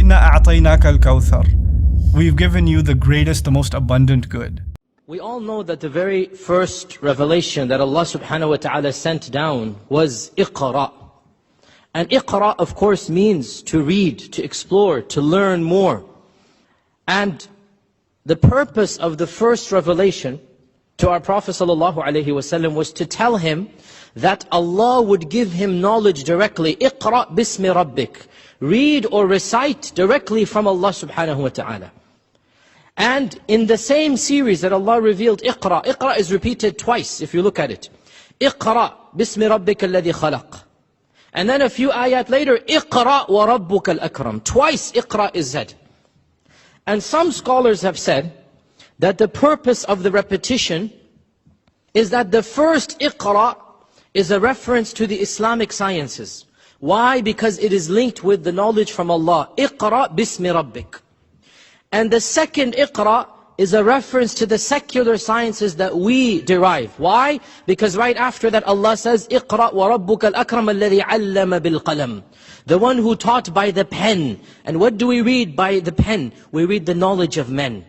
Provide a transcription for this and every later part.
إِنَّا أَعْطَيْنَاكَ الْكَوْثَرِ. We've given you the greatest, the most abundant good. We all know that the very first revelation that Allah subhanahu wa ta'ala sent down was Iqra. And Iqra, of course, means to read, to explore, to learn more. And the purpose of the first revelation to our Prophet ﷺ was to tell him that Allah would give him knowledge directly. Iqra bismi rabbik. Read or recite directly from Allah subhanahu wa ta'ala. And in the same series that Allah revealed Iqra, Iqra is repeated twice if you look at it. Iqra bismi rabbika alladhi khalaq. And then a few ayat later, Iqra wa rabbuka al-akram. Twice Iqra is said. And some scholars have said that the purpose of the repetition is that the first Iqra is a reference to the Islamic sciences. Why? Because it is linked with the knowledge from Allah. Iqra bismi rabbik. And the second Iqra is a reference to the secular sciences that we derive. Why? Because right after that Allah says, Iqra wa rabbuka al-akram alladhi allama bil-qalam. The one who taught by the pen. And what do we read by the pen? We read the knowledge of men.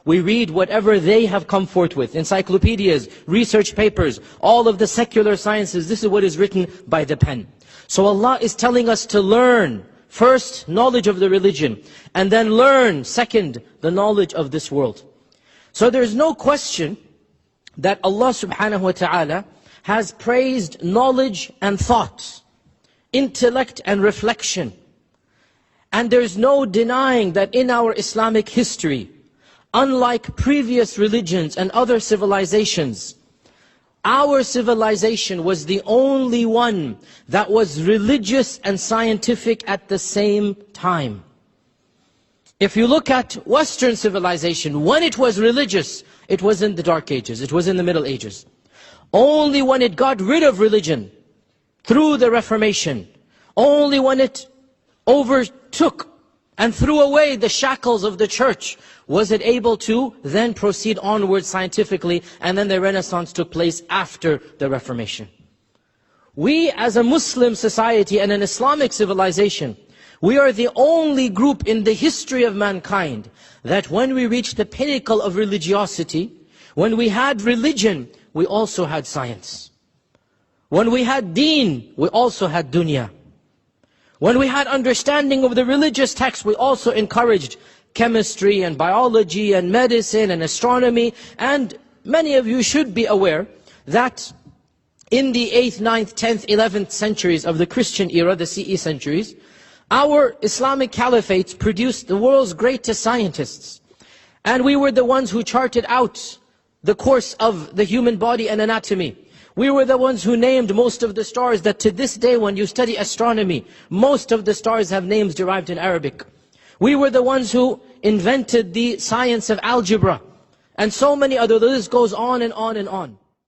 We read whatever they have come forth with. Encyclopedias, research papers, all of the secular sciences. This is what is written by the pen. So Allah is telling us to learn. First, knowledge of the religion. And then learn, second, the knowledge of this world. So there's no question that Allah subhanahu wa ta'ala has praised knowledge and thought, intellect and reflection. And there's no denying that in our Islamic history, unlike previous religions and other civilizations, our civilization was the only one that was religious and scientific at the same time. If you look at Western civilization, when it was religious, it was in the Dark Ages, it was in the Middle Ages. Only when it got rid of religion, through the Reformation, only when it overtook and threw away the shackles of the church, was it able to then proceed onward scientifically, and then the Renaissance took place after the Reformation. We as a Muslim society and an Islamic civilization, we are the only group in the history of mankind that when we reached the pinnacle of religiosity, when we had religion, we also had science. When we had deen, we also had dunya. When we had understanding of the religious text, we also encouraged chemistry and biology and medicine and astronomy. And many of you should be aware that in the 8th, 9th, 10th, 11th centuries of the Christian era, the CE centuries, our Islamic caliphates produced the world's greatest scientists. And we were the ones who charted out the course of the human body and anatomy. We were the ones who named most of the stars that to this day when you study astronomy, most of the stars have names derived in Arabic. We were the ones who invented the science of algebra. And so many other, the list goes on and on and on.